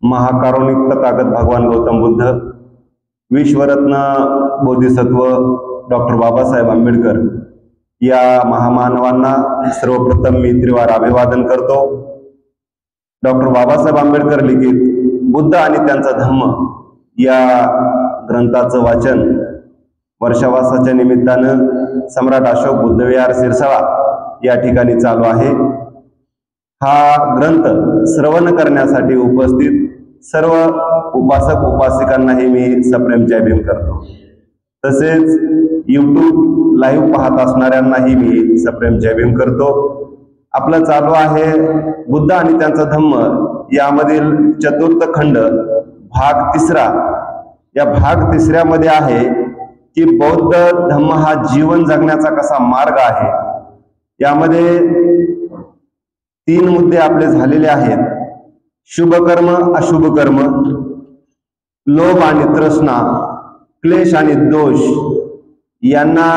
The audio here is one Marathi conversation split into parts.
महाकारुणिक तथागत भगवान गौतम बुद्ध, विश्वरत्न बोधिसत्व डॉक्टर बाबासाहेब आंबेडकर या महामानवांना सर्वप्रथम मी त्रिवार अभिवादन करतो। डॉक्टर बाबासाहेब आंबेडकर लिखित बुद्ध आणि त्यांचा धम्म या ग्रंथाचं वाचन वर्षावासाच्या निमित्तानं सम्राट अशोक बुद्धविहार सिरसाळा या ठिकाणी चालू आहे। हा ग्रंथ श्रवण करण्यासाठी उपस्थित सर्व उपासक उपासिकांनाही मी सप्रेम जय भीम करतो। तसेच यूट्यूब लाईव्ह पाहत असणाऱ्यांनाही मी सप्रेम जय भीम करतो। आपलं चालू आहे बुद्ध आणि त्यांचा धम्म यामधील चतुर्थ खंड भाग तिसरा। या भाग तिसऱ्यामध्ये आहे की बौद्ध धम्म हा जीवन जगण्याचा कसा मार्ग आहे। यामध्ये 3 मुद्दे आपले झालेले आहेत: शुभ कर्म, अशुभ कर्म, लोभ आणि तृष्णा, क्लेश आणि दोष। यांना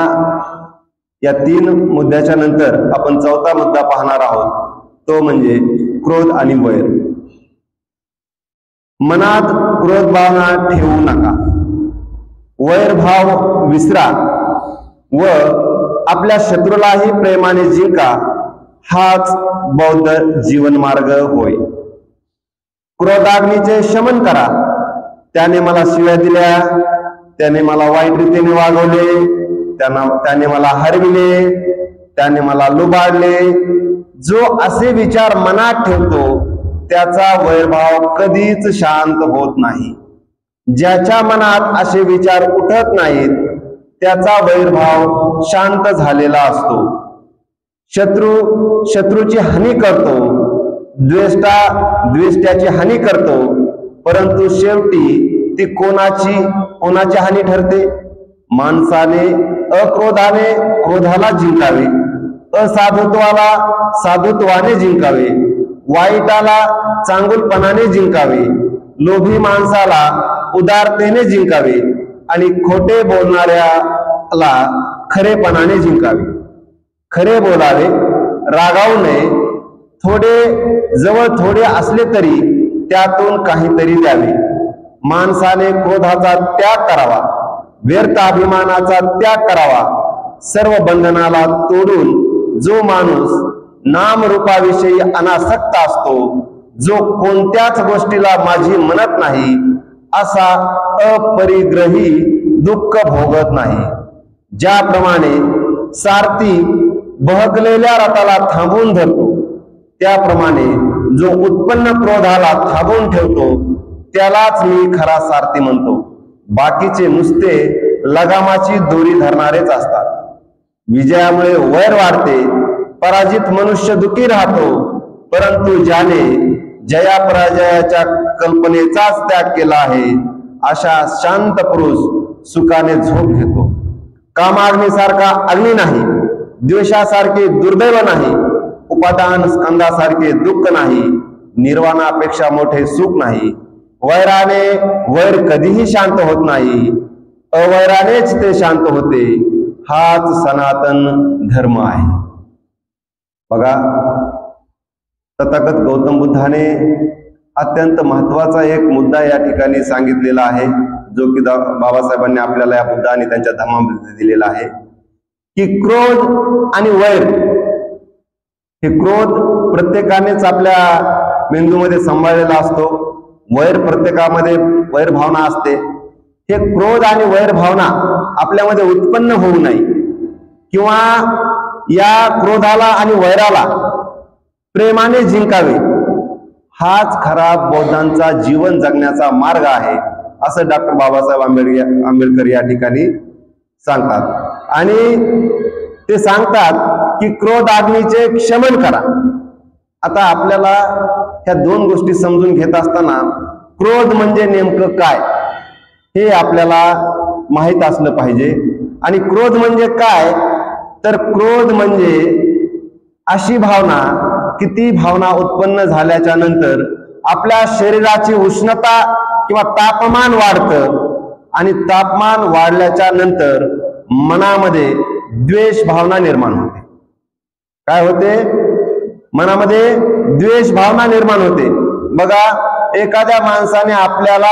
या 3 मुद्द्याच्या नंतर आपण चौथा मुद्दा पाहणार आहोत, तो म्हणजे क्रोध आणि वैर। मनात क्रोध भावना ठेवू नका, वैर भाव विसरा व आपल्या शत्रूलाही प्रेमाने जिंका, हाच बौद्ध जीवन मार्ग होय। क्रोधाग्नीचे शमन करा। त्याने मला शिव्या दिल्या, त्याने मला वाईट रीतीने वागवले, त्याने मला हरविले, त्याने मला लुबाडले, जो असे विचार मनात ठेवतो त्याचा वैरभाव कधीच शांत होत नाही। ज्याच्या मनात असे विचार उठत नाहीत त्याचा वैरभाव शांत झालेला असतो। शत्रूची हानी करतो, द्वेष्ट्याची हानी करतो, परंतु शेवटी ती कोणाची हानी ठरते? माणसाने अक्रोधाने क्रोधाला जिंकावे, असाधुत्वाला साधुत्वाने जिंकावे, वाईटाला चांगुलपणाने जिंकावे, लोभी माणसाला उदारतेने जिंकावे आणि खोटे बोलणाऱ्याला खरेपणाने जिंकावे। खरे बोलावे, रागावू नये, जवळ थोडे असले तरी त्यातून काहीतरी द्यावे। माणसाने क्रोधाचा त्याग करावा, व्यर्थ अभिमानाचा त्याग करावा। सर्व बंधनाला तोडून जो माणूस नामरूपाविषयी अनासक्त असतो, जो कोणत्याच गोष्टीला माझी म्हणत नाही, असा अपरिग्रही दुःख भोगत नाही। ज्याप्रमाणे सारथी बहकलेल्या रथाला थांबवून धरतो, त्याप्रमाणे जो उत्पन्न क्रोधाला थांबवून ठेवतो त्यालाच मी खरा सारथी म्हणतो। बाकीचे नुसते लगामाची दोरी धरणारेच असतात। विजयामुळे वैर वाढते, पराजित मनुष्य दुःखी राहतो, परंतु ज्याने जयापराजयाच्या कल्पनेचाच त्याग केला आहे अशा शांत पुरुष सुखाने झोप घेतो। कामाग्नीसारखा अग्नी नाही, द्वेषासारखे दुर्दैव नाही, उपादान स्कंदासारखे दुःख नाही, निर्वाणापेक्षा मोठे सुख नाही। वैराने वैर कधीही शांत होत नाही, अवैरानेच ते शांत होते। हाच सनातन धर्म आहे। बघा, तथागत गौतम बुद्धाने अत्यंत महत्वाचा एक मुद्दा या ठिकाणी सांगितलेला आहे, जो की बाबासाहेबांनी आपल्याला या बुद्ध आणि त्यांच्या धम्मामध्ये दिलेला आहे की क्रोध आणि वैर, हे क्रोध प्रत्येकानेच आपल्या मेंदूमध्ये सांभाळलेला असतो। वैर प्रत्येकामध्ये वैर भावना असते। हे क्रोध आणि वैर भावना आपल्यामध्ये उत्पन्न होऊ नये किंवा या क्रोधाला आणि वैराला प्रेमाने जिंकावे, हाच खरा बौद्धांचा जीवन जगण्याचा मार्ग आहे, असं डॉक्टर बाबासाहेब आंबेडकर या ठिकाणी सांगतात। आणि ते सांगतात की क्रोधाग्नीचे शमन करा। आता आपल्याला ह्या 2 गोष्टी समजून घेत असताना क्रोध म्हणजे नेमकं काय हे आपल्याला माहित असलं पाहिजे। आणि क्रोध म्हणजे काय, तर क्रोध म्हणजे अशी भावना की ती भावना उत्पन्न झाल्याच्या नंतर आपल्या शरीराची उष्णता किंवा तापमान वाढतं आणि तापमान वाढल्याच्या नंतर मनामध्ये द्वेष भावना निर्माण होते। काय होते? मनामध्ये द्वेष भावना निर्माण होते। बघा, एखाद्या माणसाने आपल्याला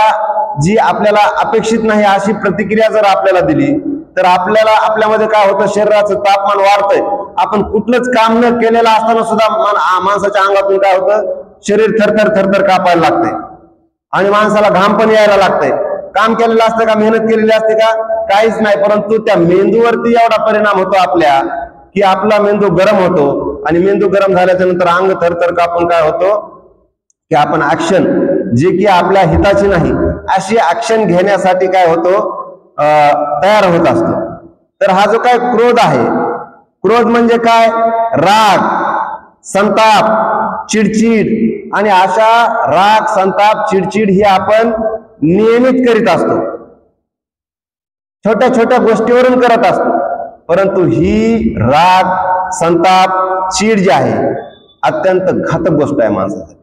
जी आपल्याला अपेक्षित नाही अशी प्रतिक्रिया जर आपल्याला दिली तर आपल्याला आपल्यामध्ये काय होतं, शरीराचं तापमान वाढतंय. आपण कुठलंच काम न केलेलं असताना सुद्धा माणसाच्या अंगातून काय होतं, शरीर थरथर थरथर कापायला लागतंय आणि माणसाला घाम पण यायला लागतंय. काम केलेलं असतं का, मेहनत केलेली असते का, काहीच नाही. परंतु त्या मेंदूवरती एवढा परिणाम होतो आपल्या की आपला मेंदू गरम होतो आणि मेंदू गरम झाल्याच्या नंतर अंग थरथर कापून काय होतो की आपण ऍक्शन जे की आपल्या हिताची नाही अशी ऍक्शन घेण्यासाठी काय होतो, तयार होत असतो. तर हा जो काय क्रोध आहे, क्रोध म्हणजे काय, राग, संताप, चिडचिड आणि अशा राग, संताप, चिडचिड ही आपण नियमित करीत असतो, छोट्या छोट्या गोष्टीवरून करत असतो. परंतु ही राग, संताप, चीड जी आहे अत्यंत घातक गोष्ट आहे माणसासाठी,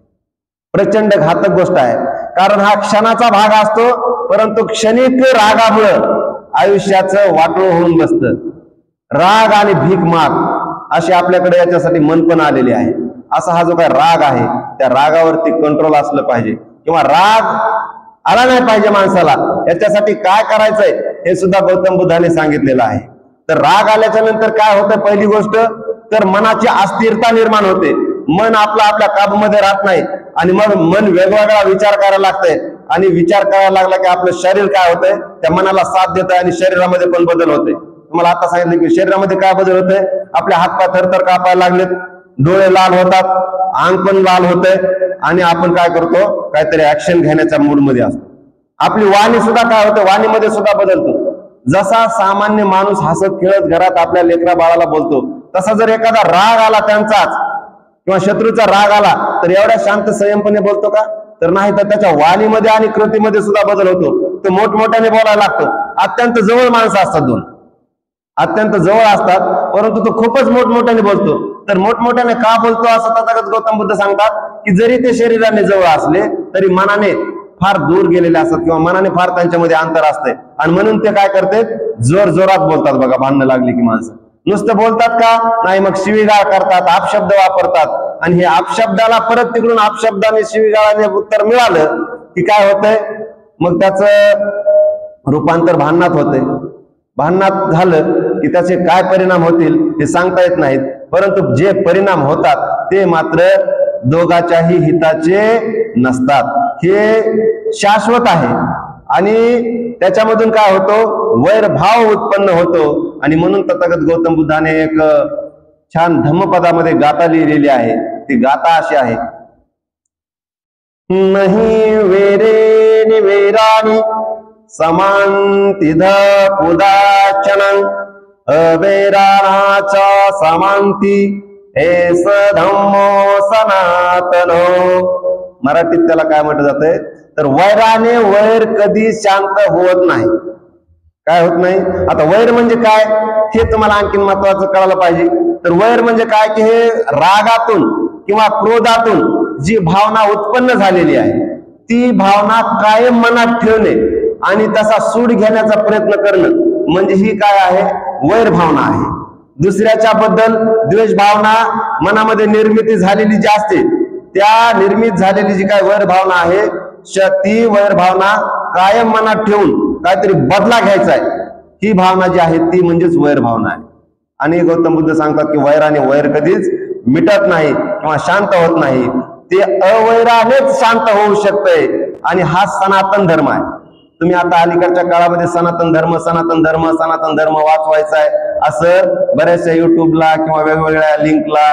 प्रचंड घातक गोष्ट आहे. कारण हा क्षणाचा भाग असतो, परंतु क्षणिक रागामुळं आयुष्याचं वाटोळ होऊन बसतं. राग आणि भीक माग अशी आपल्याकडे याच्यासाठी मन पण आलेले आहे. असा हा जो काय राग आहे त्या रागावरती कंट्रोल असलं पाहिजे, किंवा राग आला नाही पाहिजे माणसाला. याच्यासाठी काय करायचंय हे सुद्धा गौतम बुद्धाने सांगितलेलं आहे. तर राग आल्याच्या नंतर काय होतं, पहिली गोष्ट तर मनाची अस्थिरता निर्माण होते. मन आपला आपल्या काबूमध्ये राहत नाही आणि मग मन वेगवेगळा विचार करायला लागतंय आणि विचार करायला लागला की आपलं शरीर काय होतंय, त्या मनाला साथ देत आहे आणि शरीरामध्ये पण बदल होते. तुम्हाला आता सांगितलं की शरीरामध्ये काय बदल होते, आपले हातपाय थरथर कापायला लागलेत, डोळे लाल होतात, अंग पण लाल होतंय आणि आपण काय करतो, काहीतरी ऍक्शन घेण्याच्या मूड मध्ये असतो. आपली वाणी सुद्धा काय होते, वाणीमध्ये सुद्धा बदलतो. जसा सामान्य माणूस हसत खेळत घरात आपल्या लेकरा बाळाला बोलतो, तसा जर एखादा राग आला त्यांचाच किंवा शत्रूचा राग आला तर एवढ्या शांत संयमपणे बोलतो का, तर नाही. तर त्याच्या वाणीमध्ये आणि कृतीमध्ये सुद्धा बदल होतो. तो मोठमोठ्याने बोलायला लागतो. अत्यंत जवळ माणसं असतात, दोन अत्यंत जवळ असतात, परंतु तो खूपच मोठमोठ्याने बोलतो. तर मोठमोठ्याने का बोलतो असं तथागत गौतम बुद्ध सांगतात की जरी ते शरीराने जवळ असले तरी मनाने फार दूर गेलेले असतात किंवा मनाने फार त्यांच्यामध्ये अंतर असते आणि म्हणून ते काय करतात, जोर जोरात बोलतात. बघा, भांडणं लागली की माणसं नुसतं बोलतात का नाही, मग शिवीगाळ करतात, अपशब्द वापरतात आणि हे अपशब्दाला परत तिकडून अपशब्दाने शिवीगाळाने उत्तर मिळालं की काय होतंय, मग त्याचं रूपांतर भांडणात होते. भांडणात झालं की त्याचे काय परिणाम होतील हे सांगता येत नाहीत, परंतु जे परिणाम होतात ते मात्र दोघाच्याही हिताचे नसतात. हे शाश्वत आहे आणि त्याच्यामधून काय होतो, वैरभाव उत्पन्न होतो. आणि म्हणून तथागत गौतम बुद्धाने एक छान धम्मपदामध्ये गाथा लिहिलेली आहे. ती गाथा अशी आहे, नहीं वेरे निवेरानी समांतिध पुदाचनं अवेराणाचा समांती एस धम्मो सनातनो. मराठीत त्याला काय म्हटलं जातंय, तर वैराने वैर कधी शांत होत नाही. काय होत नाही. आता वैर म्हणजे काय हे तुम्हाला आणखीन महत्वाचं कळायला पाहिजे. तर वैर म्हणजे काय की हे रागातून किंवा क्रोधातून जी भावना उत्पन्न झालेली आहे ती भावना कायम मनात ठेवणे आणि तसा सूड घेण्याचा प्रयत्न करणं म्हणजे ही काय आहे, वैर भावना आहे. दुसऱ्याच्या बद्दल द्वेष भावना मनामध्ये निर्मिती झालेली जी असते, त्या निर्मित झालेली जी काय वैर भावना आहे ती वैर भावना कायम मनात ठेवून काहीतरी बदला घ्यायचा आहे, ही भावना जी आहे ती म्हणजेच वैर भावना आहे. आणि गौतम बुद्ध सांगतात की वैराने वैर कधीच मिटत नाही किंवा शांत होत नाही, ते अवैरानेच शांत होऊ शकतंय. आणि हा सनातन धर्म आहे. तुम्ही आता अलीकडच्या काळामध्ये सनातन धर्म सनातन धर्म सनातन धर्म वाचवायचा आहे असं बऱ्याचशा युट्यूबला किंवा वेगवेगळ्या लिंकला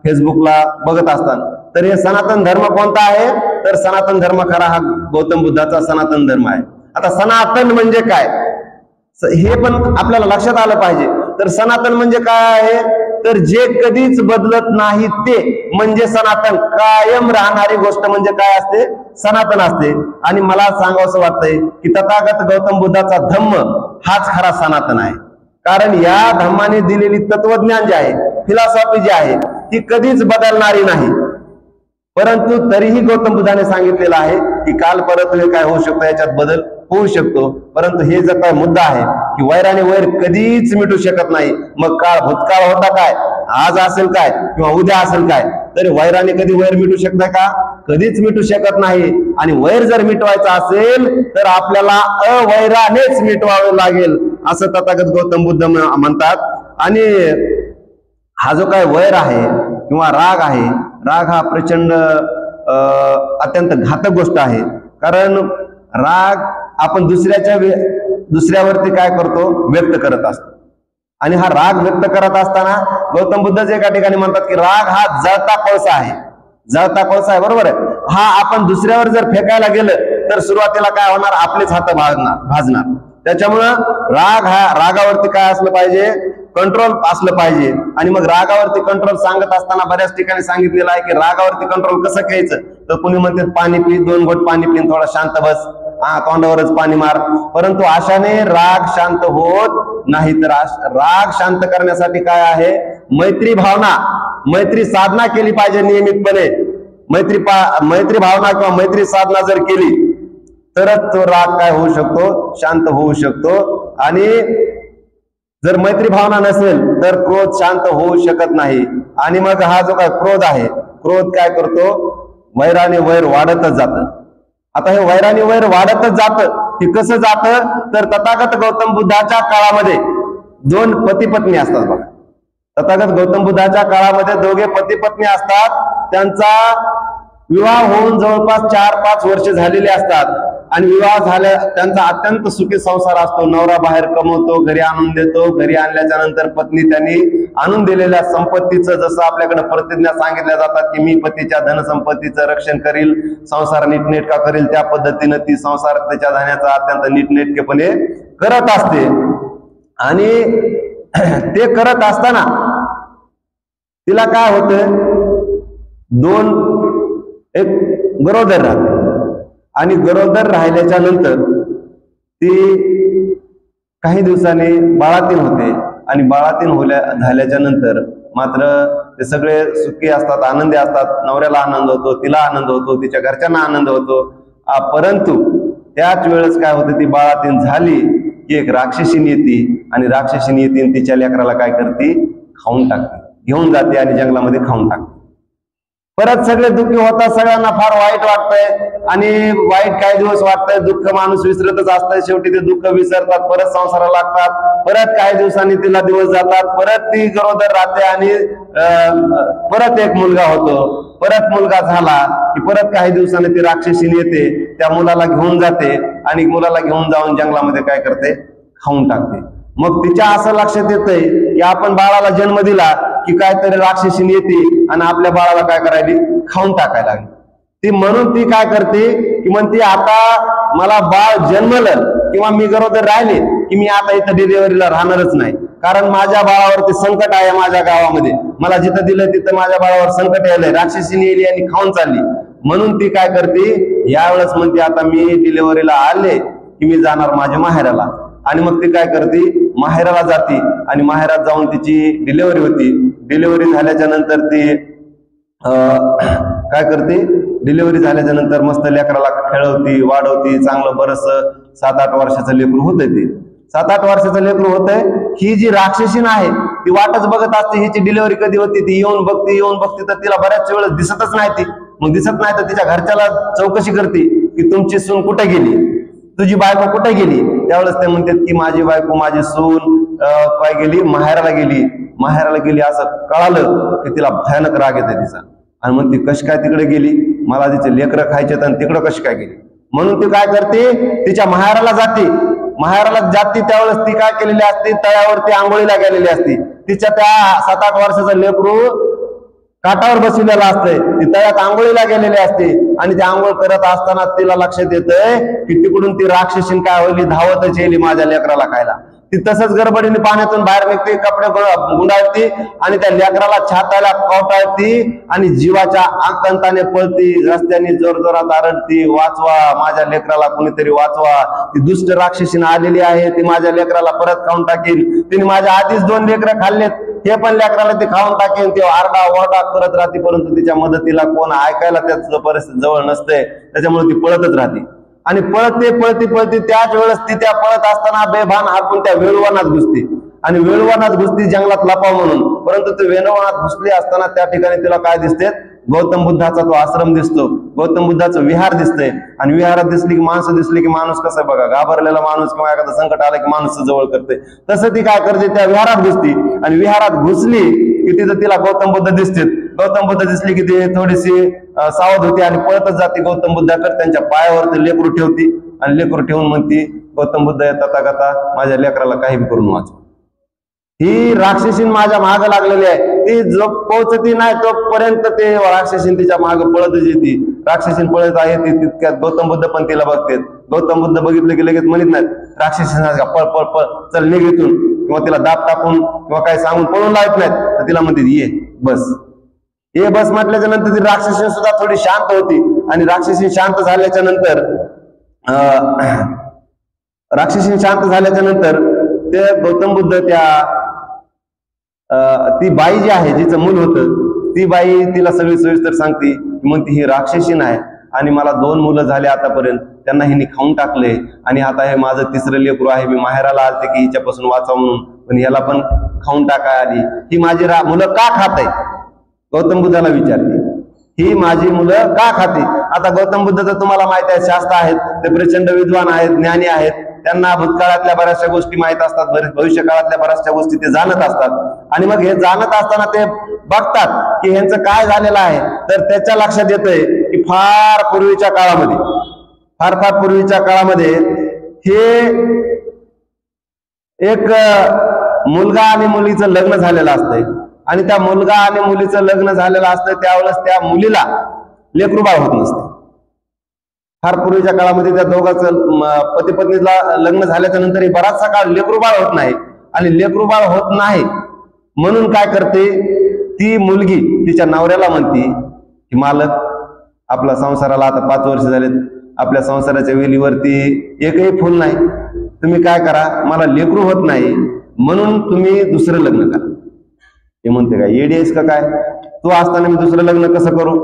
फेसबुकला बघत असतात. तर हे सनातन धर्म कोणता आहे, तर सनातन धर्म खरा हा गौतम बुद्धाचा सनातन धर्म आहे. आता सनातन म्हणजे काय हे पण आपल्याला लक्षात आलं पाहिजे. तर सनातन म्हणजे काय आहे, तर जे कधीच बदलत नाही ते म्हणजे सनातन. कायम राहणारी गोष्ट म्हणजे काय असते, सनातन असते. आणि मला सांगावंसं वाटतंय की तथागत गौतम बुद्धाचा धम्म हाच खरा सनातन आहे. कारण या धम्माने दिलेली तत्वज्ञान जे आहे, फिलॉसॉफी जी आहे ती कधीच बदलणारी नाही. परंतु तरीही गौतम बुद्धाने सांगितलेलं आहे की काल परत काय होऊ शकतो, याच्यात बदल होऊ शकतो. परंतु हे जर काय मुद्दा आहे की वैराने वैर कधीच मिटू शकत नाही. मग काळ भूतकाळ होता काय आज असेल काय किंवा उद्या असेल काय, तरी वैराने कधी वैर मिटू शकता का? कधीच मिटू शकत नाही. आणि वैर जर मिटवायचा असेल तर आपल्याला अवैरानेच मिटवावे लागेल असं तथागत गौतम बुद्ध म्हणतात. आणि हा जो काय वैर आहे किंवा राग आहे, राग हा प्रचंड अत्यंत घातक गोष्ट आहे. कारण राग आपण दुसऱ्यावरती काय करतो, व्यक्त करत असतो. आणि हा राग व्यक्त करत असताना गौतम बुद्धच एका ठिकाणी म्हणतात की राग हा जळता कोळसा आहे. जळता कोळसा आहे, बरोबर आहे. हा आपण दुसऱ्यावर जर फेकायला गेलं तर सुरुवातीला काय होणार, आपलेच हात भाजणार. त्याच्यामुळं रागावरती काय असलं पाहिजे, कंट्रोल असलं पाहिजे. आणि मग रागावरती कंट्रोल सांगत असताना बऱ्याच ठिकाणी सांगितलेलं आहे की रागावरती कंट्रोल कसं घ्यायचं. तर कुणी म्हणते पाणी पी, 2 घोट पाणी पी, थोडा शांत बस, तोंडावरच पाणी मार. परंतु अशाने राग शांत होत नाही. तर राग शांत करण्यासाठी काय आहे, मैत्री भावना, मैत्री साधना केली पाहिजे नियमितपणे. मैत्री भावना किंवा मैत्री साधना जर केली तरच तो राग काय होऊ शकतो, शांत होऊ शकतो. आणि जर मैत्री भावना नसेल तर क्रोध शांत होऊ शकत नाही. आणि मग हा जो काय क्रोध आहे, क्रोध काय करतो, वैराने वैर वाढतच जातं. आता हे वैराने वैर वाढतच जातं. हे कसं जातं, तर तथागत गौतम बुद्धाच्या काळामध्ये 2 पती पत्नी असतात बघा. तथागत गौतम बुद्धाच्या काळामध्ये 2 पती पत्नी असतात. त्यांचा विवाह होऊन जवळपास 4-5 वर्ष झालेले असतात. आणि विवाह झाल्या त्यांचा अत्यंत सुखी संसार असतो. नवरा बाहेर कमवतो, घरी आणून देतो. घरी आणल्याच्या नंतर पत्नी त्यांनी आणून दिलेल्या संपत्तीचं, जसं आपल्याकडे प्रतिज्ञा सांगितल्या जातात की मी पतीच्या धनसंपत्तीचं रक्षण करील, संसार नीटनेटका करील, त्या पद्धतीनं ती संसार त्याच्या धनाचा अत्यंत नीटनेटकेपणे करत असते. आणि ते करत असताना तिला काय होतं, एक गरोदर राहते. आणि गरोदर राहिल्याच्या नंतर ती काही दिवसांनी बाळातीन होते. आणि बाळातीन झाल्याच्या नंतर मात्र ते सगळे सुखी असतात, आनंदी असतात. नवऱ्याला आनंद होतो, तिला आनंद होतो, तिच्या घरच्यांना आनंद होतो. परंतु त्याच वेळेस काय होते, ती बाळातीन झाली की एक राक्षसीन येते. आणि राक्षसीन येते तिच्या लेकराला काय करते, खाऊन टाकते, घेऊन जाते आणि जंगलामध्ये खाऊन टाकते. परत सगळे दुःखी होतात, सगळ्यांना फार वाईट वाटतंय. आणि वाईट काही दिवस वाटतंय, दुःख माणूस विसरतच असतंय. शेवटी ते दुःख विसरतात, परत संसाराला लागतात. परत काही दिवसांनी तिला दिवस जातात, परत ती गरोदर राहते आणि परत एक मुलगा होतो. परत मुलगा झाला की परत काही दिवसांनी ती राक्षसीन येते, त्या मुलाला घेऊन जाते आणि मुलाला घेऊन जाऊन जंगलामध्ये काय करते, खाऊन टाकते. मग तिच्या असं लक्षात येतंय की आपण बाळाला जन्म दिला की काहीतरी राक्षसीन येते आणि आपल्या बाळाला काय करायली, खाऊन टाकायला लागली. ती म्हणून ती काय करते की म्हणते आता मला बाळ जन्मलं किंवा मी गरोदर राहिले की मी आता इथं डिलिव्हरीला राहणारच नाही. कारण माझ्या बाळावरती संकट आहे. माझ्या गावामध्ये मला जिथं दिलं तिथं माझ्या बाळावर संकट यायलंय, राक्षसीन येली आणि खाऊन चालली. म्हणून ती काय करते, यावेळेस म्हणते आता मी डिलिव्हरीला आले की मी जाणार माझ्या माहेराला. आणि मग ती काय करते, माहेराला जाते. आणि माहेरात जाऊन तिची डिलिव्हरी होती. डिलिव्हरी झाल्याच्या नंतर ती काय करते, डिलिव्हरी झाल्याच्या नंतर मस्त लेकराला खेळवती, वाढवती. चांगलं बरस 7-8 वर्षाचं लेकरू होतंय. ते 7-8 वर्षाचं लेकरू होतंय. ही जी राक्षसीन आहे ती वाटच बघत असते हिची डिलिव्हरी कधी होती. ती येऊन बघते तर तिला बऱ्याच वेळेस दिसतच नाही. ती मग दिसत नाही तर तिच्या घरच्याला चौकशी करते की तुमची सून कुठे गेली, तुझी बायको कुठे गेली. त्यावेळेस ते म्हणतात की माझी बायको, माझी सून काय गेली, माहेराला गेली. असं कळालं की तिला भयानक राग येते तिचा. आणि मग ती कशी काय तिकडे गेली, मला तिचे लेकरं खायचे आणि तिकडं कशी काय गेली. म्हणून ती काय करते, तिच्या माहेराला जाते. त्यावेळेस ती काय केलेली असते, तळ्यावरती आंघोळीला गेलेली असते. तिच्या त्या 7-8 वर्षाचं लेकरू काठावर बसलेला असतंय, ती तळ्यात आंघोळीला गेलेली असते. आणि ती आंघोळ करत असताना तिला लक्षात येतंय की तिकडून ती राक्षसीन काय होईल, धावतच येईल माझ्या लेकराला खायला. ती तसंच गडबडीने पाण्यातून बाहेर निघते, कपडे गुंडाळती आणि त्या लेकराला छाताला कवटाळती आणि जीवाच्या आकांताने पळती. रस्त्याने जोरजोरात आरडती, वाचवा माझ्या लेकराला, कोणीतरी वाचवा, ती दुष्ट राक्षसीन आलेली आहे, ती माझ्या लेकराला परत खाऊन टाकील. तिने माझ्या आधीच 2 लेकरं खाल्लेत, हे पण लेकराला ती खाऊन टाकेल. ते आरडा ओरडा करत राहते. परंतु तिच्या मदतीला कोण ऐकायला त्याचं परिस्थिती जवळ नसते. त्याच्यामुळे ती पळतच राहते. आणि पळते त्याच वेळेस ती त्या पळत असताना बेभान हाकून त्या वेळुवानात घुसते. आणि वेळुवानात घुसती जंगलात लपाव म्हणून. परंतु ते वेणुवनात घुसली असताना त्या ठिकाणी तिला काय दिसते, गौतम बुद्धाचा तो आश्रम दिसतो, गौतम बुद्धाचं विहार दिसतंय. आणि विहारात दिसली की माणसं दिसली की माणूस कसं बघा, घाबरलेला माणूस किंवा एखादं संकट आलं की माणूस जवळ करते, तसं ती काय करते, त्या विहारात घुसती. आणि विहारात घुसली की तिथं तिला गौतम बुद्ध दिसते. गौतम बुद्ध दिसली की ती थोडीशी सावध होती आणि पळतच जाते गौतम बुद्धाकडे. त्यांच्या पायावरती लेकरू ठेवती आणि लेकरू ठेवून म्हणती, गौतम बुद्ध तथागता माझ्या लेकराला काही करून वाचव. ही राक्षसीन माझ्या माग लागलेली आहे. ती जो पोहोचती नाही तोपर्यंत ते राक्षसीन तिच्या माग पळतच येते. राक्षसीन पळत आहे ती तितक्यात गौतम बुद्ध पण तिला बघतात. गौतम बुद्ध बघितलं की लगेच म्हणत नाहीत राक्षसीन पळ पळ पळ चल निघ इथून, किंवा तिला दाब टाकून किंवा काय सांगून पळून लावत नाहीत. तर तिला म्हणतात ये बस, ये बस म्हटल्याच्या नंतर ती राक्षसीन सुद्धा थोडी शांत होती. आणि राक्षसीन शांत झाल्याच्या नंतर ते गौतम बुद्ध ती बाई जी आहे जिचं मूल होतं, ती बाई तिला सगळी सविस्तर सांगते. म्हणते ही राक्षसीन आहे आणि मला 2 मुलं झाले आतापर्यंत, त्यांना हिने खाऊन टाकले आणि आता हे माझं 3रं लेकरू आहे. मी माहेराला आलते की हिच्यापासून वाचावं म्हणून, पण याला पण खाऊन टाकाय आली. ही माझी मुलं का खात आहे, गौतम बुद्धाला विचारते, ही माझी मुलं का खाते. आता गौतम बुद्ध तर तुम्हाला माहित आहे शास्त्र आहेत, ते प्रचंड विद्वान आहेत, ज्ञानी आहेत, त्यांना भूतकाळातल्या बऱ्याचशा गोष्टी माहित असतात, भविष्य काळातल्या बऱ्याचशा गोष्टी ते जाणत असतात. आणि मग हे जाणत असताना ते बघतात की ह्यांचं काय झालेलं आहे. तर त्याच्या लक्षात येतंय की फार पूर्वीच्या काळामध्ये हे एक मुलगा आणि मुलीचं लग्न झालेलं असतंय. आणि त्या मुलगा आणि मुलीचं लग्न झालेलं असतं त्यावेळेस त्या मुलीला लेकरूबाळ होत नसते. फार पूर्वीच्या काळामध्ये त्या दोघांचं पती पत्नीला लग्न झाल्याच्या नंतर बराचसा काळ लेकरूबाळ होत नाही. आणि लेकरूबाळ होत नाही म्हणून काय करते ती मुलगी तिच्या नवऱ्याला म्हणते की मालक, आपल्या संसाराला आता 5 वर्ष झालेत, आपल्या संसाराच्या वेलीवरती एकही फुल नाही, तुम्ही काय करा, मला लेकरू होत नाही म्हणून तुम्ही दुसरं लग्न करा. ते म्हणते काय येडी आहेस का काय, तू असताना मी दुसरं लग्न कसं करू.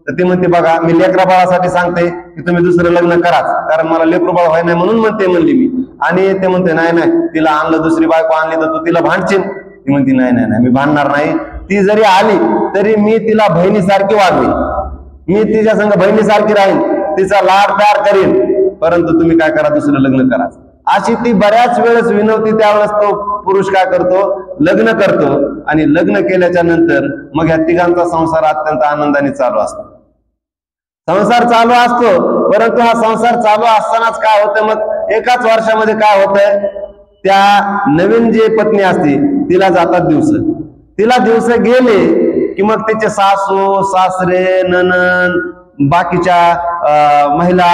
तर ते म्हणते बघा मी लेकरा बाळासाठी सांगते की तुम्ही दुसरं लग्न कराच, कारण मला लेकरू बाळ व्हाय नाही म्हणून म्हणली मी. आणि ते म्हणते नाही तिला आणलं, दुसरी बायको आणली तर तू तिला भांडशील. ती म्हणते नाही मी भांडणार नाही, ती जरी आली तरी मी तिला बहिणीसारखी वागवीन, मी तिच्या संग बहिणीसारखी राहीन, तिचा लाड प्यार करीन, परंतु तुम्ही काय करा दुसरं लग्न करा. अशी ती बऱ्याच वेळेस विनवती. त्यावेळेस तो पुरुष काय करतो, लग्न करतो. आणि लग्न केल्याच्या नंतर मग या तिघांचा संसार अत्यंत आनंदाने चालू असतो. परंतु हा संसार चालू असतानाच काय होतं, मग एकाच वर्षामध्ये काय होतंय, त्या नवीन जी पत्नी असते तिला जातात दिवस गेले की मग तिचे सासू सासरे नणंद बाकीच्या महिला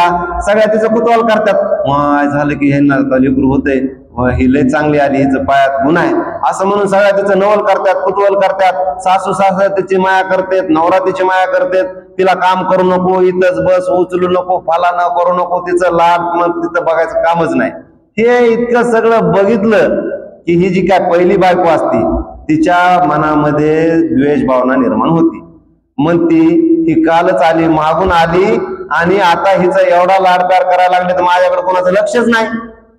सगळ्या तिचं कुतूहल करतात. माय झालं की ह्यांना लेकरू होते, ही लय चांगली आली, हिचं पायात गुण आहे असं म्हणून सगळ्या तिचं नवल करतात, कुतूहल करतात. सासू सासरे तिची माया करतात, नवरा तिची माया करतात. तिला काम करू नको, इथंच बस, उचलू नको, फाला करू नको, तिचं लाड मग तिथं बघायचं कामच नाही. हे इतकं सगळं बघितलं की ही जी काय पहिली बायको असती तिच्या मनामध्ये द्वेष भावना निर्माण होती. म्हणती ही कालच आली, मागून आली आणि आता हिचा एवढा लाडप्यार करायला लागले तर माझ्याकडे कोणाचं लक्षच नाही,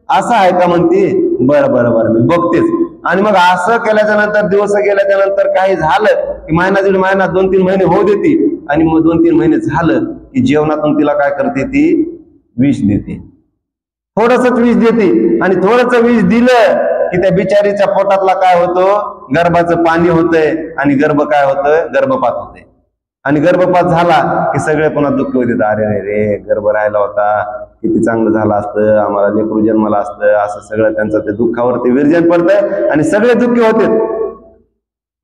असं आहे का. म्हणती बरं मी बघतेच. आणि मग असं केल्याच्या नंतर दिवस गेल्याच्या नंतर काही झालं की महिना 1.5 महिना 2-3 महिने होऊ देते. आणि मग 2-3 महिने झालं की जेवणातून तिला काय करते, ती विष देते, थोडंसं विष देते. आणि थोडंसं विष दिलं की त्या बिचारीच्या पोटातला काय होतो, गर्भाचं पाणी होतंय आणि गर्भ काय होतंय, गर्भपात होते. आणि गर्भपात झाला की सगळे पुन्हा दुःख होते, अरे रे गर्भ राहिला होता, किती चांगलं झालं असतं, आम्हाला लेकरू जन्माला असतं, असं सगळं त्यांचं ते दुःखावरती विरजन पडतंय आणि सगळे दुःखी होते.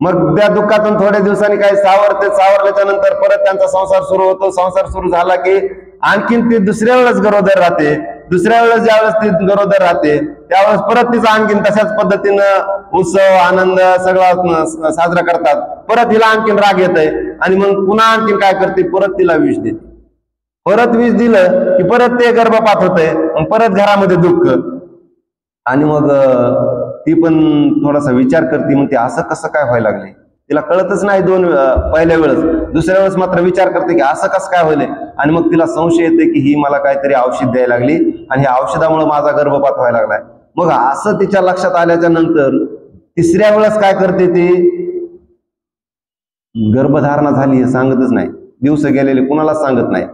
मग त्या दुःखातून थोड्या दिवसांनी काही सावरल्याच्या नंतर परत त्यांचा संसार सुरू होतो. संसार सुरू झाला की आणखीन ती दुसऱ्या वेळेस गरोदर राहते. दुसऱ्या वेळेस ज्यावेळेस ती गरोदर राहते त्यावेळेस परत तिचा आणखीन तशाच पद्धतीनं उत्सव आनंद सगळा साजरा करतात. परत तिला आणखीन राग येत आहे आणि मग पुन्हा आणखीन काय करते, परत तिला विष देते. परत विष दिलं की परत ते गर्भपात होतंय, परत घरामध्ये दुःख. आणि मग ती पण थोडासा विचार करते, मग ते असं कसं काय व्हायला लागले, तिला कळतच नाही पहिल्या वेळेस. दुसऱ्या वेळेस मात्र विचार करते की असं कसं काय व्हायलंय. आणि मग तिला संशय येते की ही मला काहीतरी औषध द्यायला लागली आणि ह्या औषधामुळे माझा गर्भपात व्हायला लागलाय. मग असं तिच्या लक्षात आल्याच्या नंतर 3ऱ्या वेळेस काय करते, ती गर्भधारणा झाली हे सांगतच नाही, दिवस गेलेले कुणालाच सांगत नाही,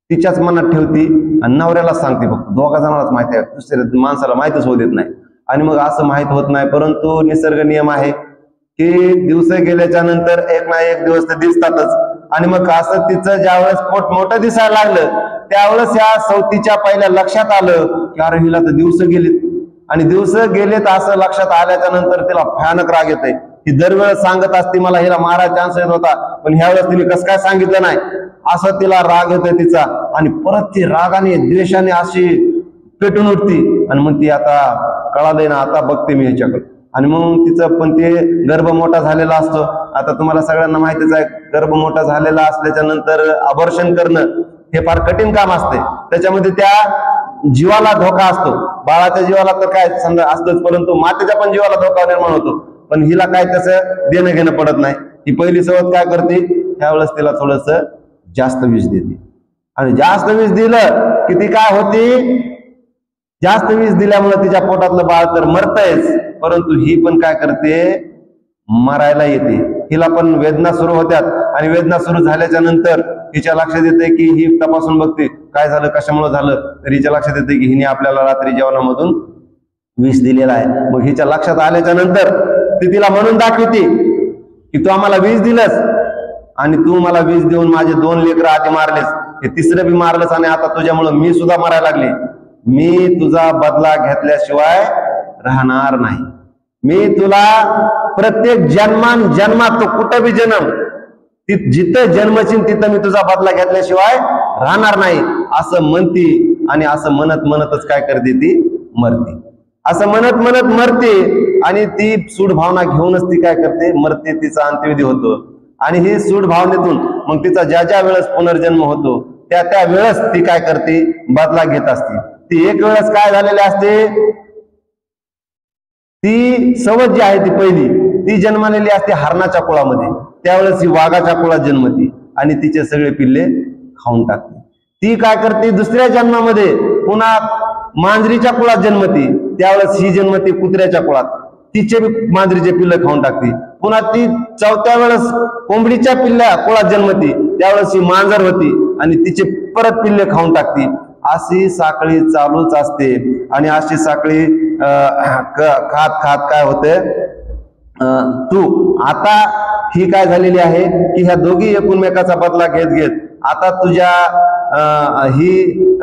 तिच्याच मनात ठेवती आणि नवऱ्यालाच सांगते, फक्त दोघा जणांनाच माहिती आहे, दुसऱ्या माणसाला माहितच होऊ देत नाही. आणि मग असं माहित होत नाही, परंतु निसर्ग नियम आहे की दिवस गेल्याच्या नंतर एक ना एक दिवस ते दिसतातच. आणि मग असं तिचं ज्यावेळेस पोट मोठं दिसायला लागलं त्यावेळेस या सवतीच्या पहिल्या लक्षात आलं की अरे हिला तर दिवस गेलेत. आणि दिवस गेलेत असं लक्षात आल्याच्या नंतर तिला भयानक राग येते. ही दरवेळेस सांगत असते मला हिला मारा चान्स येत होता, पण ह्यावेळेस तिने कसं काय सांगितलं नाही, असं तिला राग येतोय तिचा. आणि परत ती रागाने द्वेषाने अशी पेटून उठती आणि मग ती आता कळालंय ना, आता बघते मी ह्याच्याकडे. आणि मग तिचं पण ते गर्भ मोठा झालेला असतो. आता तुम्हाला सगळ्यांना माहितीच आहे, गर्भ मोठा झालेला असल्याच्या नंतर अबॉर्शन करणं हे फार कठीण काम असते. त्याच्यामध्ये त्या जीवाला धोका असतो, बाळाच्या जीवाला तर काय समजा असतोच, परंतु मातेच्या पण जीवाला धोका निर्माण होतो. पण हिला काय त्याचं देणं घेणं पडत नाही. ही पहिली सवत काय करते, त्यावेळेस तिला थोडस जास्त विष देते. आणि जास्त विष दिलं की ती काय होती, जास्त विष दिल्यामुळे तिच्या पोटातलं बाळ तर मरतयच, परंतु ही पण काय करते, मरायला येते. हिला पण वेदना सुरू होत्यात आणि वेदना सुरू झाल्याच्या नंतर हिच्या लक्षात येते की ही तपासून बघते काय झालं, कशामुळे झालं. तर हिच्या लक्षात येते की हिने आपल्याला रात्री जेवणामधून विष दिलेला आहे. मग हिच्या लक्षात आल्याच्या नंतर ती तिला म्हणून दाखवते की तू आम्हाला विष दिलंस आणि तू मला विष देऊन माझे 2 लेकरं आधी मारलेस, हे तिसरं बी मारलंस आणि आता तुझ्यामुळे मी सुद्धा मरायला लागले. मी तुझा बदला घेतल्याशिवाय राहणार नाही. मी तुला प्रत्येक जन्मात तू कुठं बी जन्म, जिथं जन्मशील तिथं मी तुझा बदला घेतल्याशिवाय राहणार नाही असं म्हणती. आणि असं म्हणतच काय करते, ती मरते. असं म्हणत मरते आणि ती सूड भावना घेऊनच ती काय करते, मरते. तिचा अंत्यविधी होतो. आणि ही सूड भावनेतून मग तिचा ज्या वेळेस पुनर्जन्म होतो त्या वेळेस ती काय करते, बदला घेत असते. ती एक वेळेस काय झालेली असते, ती सवत जी आहे ती पहिली ती जन्मलेली असते हरणाच्या कुळामध्ये, त्यावेळेस ही वाघाच्या कुळात जन्मती आणि तिचे सगळे पिल्ले खाऊन टाकते. ती काय करते, दुसऱ्या जन्मामध्ये पुन्हा मांजरीच्या कुळात जन्मती, त्यावेळेस ही जन्मती कुत्र्याच्या कुळात, तिचे मांजरीचे पिल्ले खाऊन टाकते. पुन्हा ती 4थ्या वेळेस कोंबडीच्या पिल्ल्या कुळात जन्मती, त्यावेळेस ही मांजर होती आणि तिचे परत पिल्ले खाऊन टाकते. अशी साखळी चालूच असते. आणि अशी साखळी खात काय होते, तू आता ही काय झालेली आहे की ह्या दोघी एकमेकाचा बदला घेत आता तुझ्या ही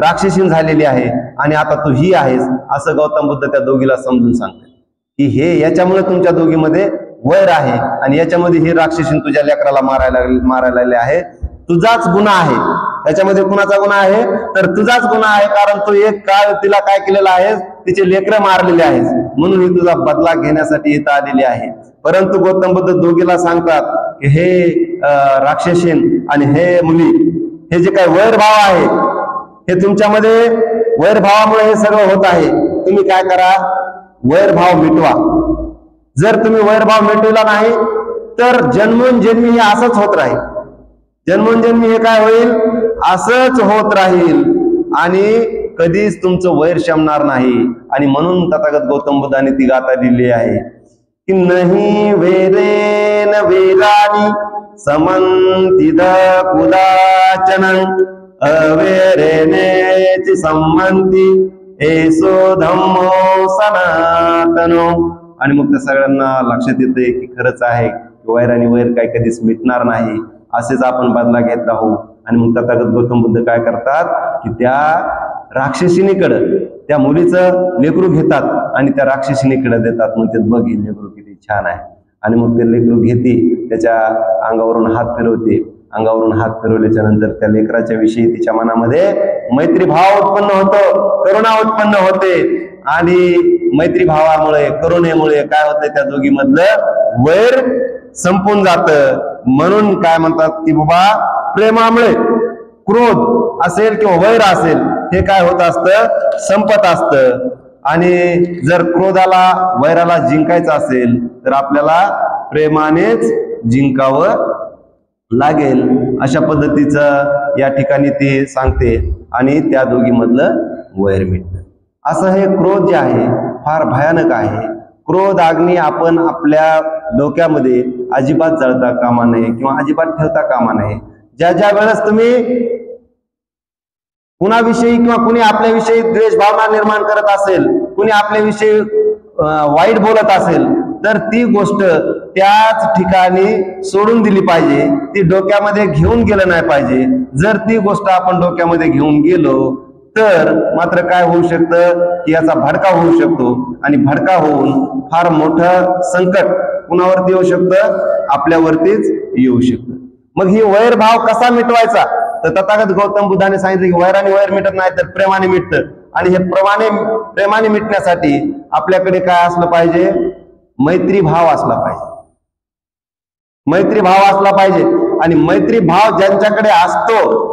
राक्षसीन झालेली आहे आणि आता तू ही आहेस, असं गौतम बुद्ध त्या दोघीला समजून सांगते की हे याच्यामुळे तुमच्या दोघीमध्ये वैर आहे आणि याच्यामध्ये ही राक्षसीन तुझ्या लेकराला मारायला आहे. तुझाच गुन्हा आहे. त्याच्यामध्ये कुणाचा गुन्हा आहे, तर तुझाच गुन्हा आहे, कारण तू एक काळ तिला काय केलेला आहेस, तिचे लेकरं मारलेले आहेस, म्हणून ही तुझा बदला घेण्यासाठी इथं आलेली आहे. परंतु गौतम बुद्ध दोघीला सांगतात की हे राक्षसीन आणि हे मुली, हे जे काही वैरभाव आहे, हे तुमच्यामध्ये वैरभावामुळे हे सगळं होत आहे. तुम्ही काय करा, वैरभाव मिटवा. जर तुम्ही वैरभाव मिटवला नाही तर जन्मोनजन्मी हे असंच होत राहील. जन्मोनजन्मी हे काय होईल, असंच होत राहील आणि कधीच तुमचं वैर शमणार नाही. आणि म्हणून तथागत गौतम बुद्धाने ती गाथा लिहिली आहे की नाही वेरेन वेरानी समंतिद कुदाचन अवेरेनेची संमंती एसो धम्मो सनातनो. आणि मग त्या सगळ्यांना लक्षात येते की खरंच आहे, वैर आणि वैर काही कधीच मिटणार नाही, असेच आपण बदला घेत राहू. आणि मग तथागत गौतम बुद्ध काय करतात की त्या राक्षसिनीकडे त्या मुलीचं लेकरू घेतात आणि त्या राक्षसिनीकडे देतात. मग ते बघ हे लेकरू किती छान आहे. आणि मग ते लेकरू घेते, त्याच्या अंगावरून हात फिरवते. अंगावरून हात फिरवल्याच्या नंतर त्या लेकराच्या विषयी तिच्या मनामध्ये मैत्री भाव उत्पन्न होतो, करुणा उत्पन्न होते. आणि मैत्री भावामुळे, करुणेमुळे काय होतं, त्या दोघीमधलं वैर संपून जात. म्हणून काय म्हणतात की बाबा प्रेमामुळे क्रोध असेल किंवा वैर असेल हे काय होत असतं, संपत असतं. आणि जर क्रोधाला वैराला जिंकायचं असेल तर आपल्याला प्रेमानेच जिंकावं लागेल. अशा पद्धतीचं या ठिकाणी ते सांगते आणि त्या दोघीमधलं वैर मिटतं. असं हे क्रोध जे आहे फार भयानक आहे. क्रोध अग्नी आपण आपल्या डोक्यामध्ये अजिबात जळता कामा नये किंवा अजिबात ठेवता कामा नये. ज्या ज्या वेळेस तुम्ही कुणाविषयी किंवा कुणी आपल्याविषयी द्वेष भावना निर्माण करत असेल, कुणी आपल्याविषयी वाईट बोलत असेल, तर ती गोष्ट त्याच ठिकाणी सोडून दिली पाहिजे. ती डोक्यामध्ये घेऊन गेलं नाही पाहिजे. जर ती गोष्ट आपण डोक्यामध्ये घेऊन गेलो तर मात्र काय होऊ शकतं की याचा भडका होऊ शकतो, आणि भडका होऊन फार मोठं संकट कुणावरती येऊ शकतं, आपल्यावरतीच येऊ शकतं. मग ही वैरभाव कसा मिटवायचा, तर तथागत गौतम बुद्धाने सांगितले की वैराने वैर मिटत नाही तर प्रेमाने मिटतं. आणि हे प्रेमाने मिटण्यासाठी आपल्याकडे काय असलं पाहिजे, मैत्री भाव असला पाहिजे. मैत्री भाव असला पाहिजे. आणि मैत्री भाव ज्यांच्याकडे असतो,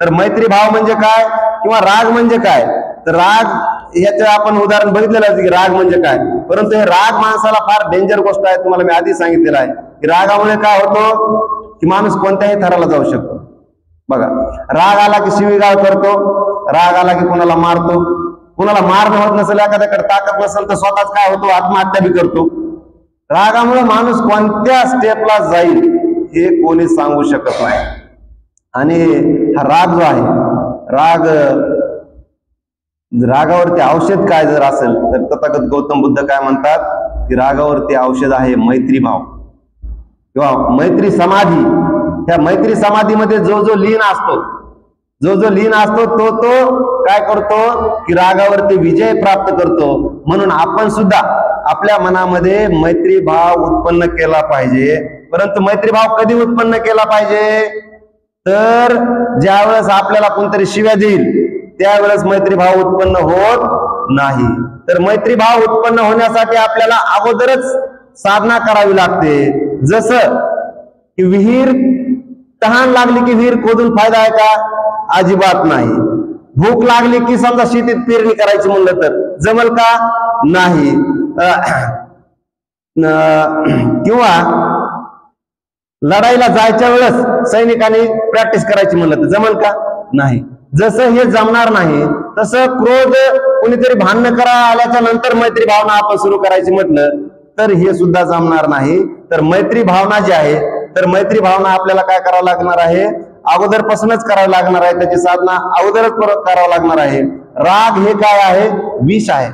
तर मैत्री भाव म्हणजे काय किंवा राग म्हणजे काय, तर राग याचं आपण उदाहरण बघितलेलं आहे की राग म्हणजे काय. परंतु हे राग माणसाला फार डेंजर गोष्ट आहे. तुम्हाला मी आधी सांगितलेलं आहे की रागामुळे काय होतो की माणूस कोणत्याही थराला जाऊ शकतो. बघा, राग आला की शिवीगाळ करतो, राग आला की कोणाला मारतो, कोणाला मारणं होत नसेल, एखाद्याकडे ताकद नसेल तर स्वतःच काय होतो, आत्महत्या बी करतो. रागामुळे माणूस कोणत्या स्टेपला जाईल हे कोणी सांगू शकत नाही. आणि हा राग जो आहे, रागावरती औषध काय जर असेल तर तथागत गौतम बुद्ध काय म्हणतात की रागावरती औषध आहे मैत्री भाव किंवा मैत्री समाधी. त्या मैत्री समाधीमध्ये जो जो लीन असतो तो काय करतो की रागावरती विजय प्राप्त करतो. म्हणून आपण सुद्धा आपल्या मनामध्ये मैत्री भाव उत्पन्न केला पाहिजे. परंतु मैत्री भाव कधी उत्पन्न केला पाहिजे, तर ज्या वेळेस आपल्याला कोणतरी शिव्या देईल त्यावेळेस मैत्री भाव उत्पन्न होत नाही. तर मैत्री भाव उत्पन्न होण्यासाठी आपल्याला अगोदरच साधना करावी लागते. जसं की विहीर, तहान लागली की विहीर खोदून फायदा आहे का, अजिबात नाही. भूक लागली की समजा शेतीत पेरणी करायची म्हणलं तर जमल का, नाही. किंवा लढाईला जायच्या वेळेस सैनिकांनी प्रॅक्टिस करायची म्हणलं तर जमल का, नाही. जसं हे जमणार नाही तसं क्रोध, कोणीतरी भांडण करायला आल्याच्या नंतर मैत्री भावना आपण सुरू करायची म्हटलं तर हे सुद्धा जमणार नाही. तर मैत्री भावना जी आहे, तर मैत्री भावना आपल्याला काय करावं लागणार आहे, अगोदरपासूनच करावं लागणार आहे. त्याची साधना अगोदरच करावं लागणार आहे. राग हे काय आहे, विष आहे.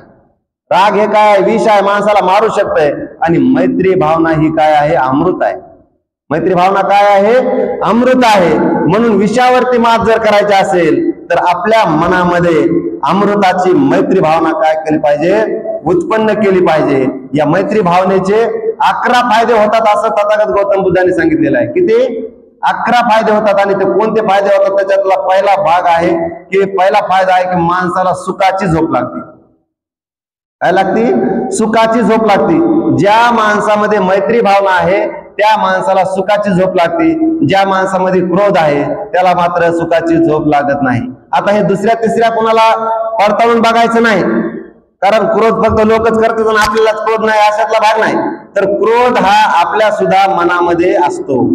राग हे काय, विष आहे, माणसाला मारू शकतंय. आणि मैत्री भावना ही काय आहे, अमृत आहे. मैत्री भावना काय आहे, अमृत आहे. म्हणून विषयावरती मात जर करायची असेल तर आपल्या मनामध्ये अमृताची मैत्री भावना काय केली पाहिजे, उत्पन्न केली पाहिजे. या मैत्री भावनेचे 11 फायदे होतात असं तथागत गौतम बुद्धांनी सांगितलेलं आहे. किती, 11 फायदे होतात. आणि ते कोणते फायदे होतात, त्याच्यातला पहिला भाग आहे की पहिला फायदा आहे की माणसाला सुखाची झोप लागते. काय लागती, सुखाची झोप लागते. ज्या माणसामध्ये मैत्री भावना आहे त्या माणसाला सुखाची झोप लागते. ज्या माणसामध्ये क्रोध आहे त्याला मात्र सुखाची झोप लागत नाही. आता हे दुसऱ्या तिसऱ्या कोणाला पडताळून बघायचं नाही, कारण क्रोध फक्त लोकच करतात आणि आपल्यालाच क्रोध नाही अशातला भाग नाही. तर क्रोध हा आपल्या सुद्धा मनामध्ये असतो.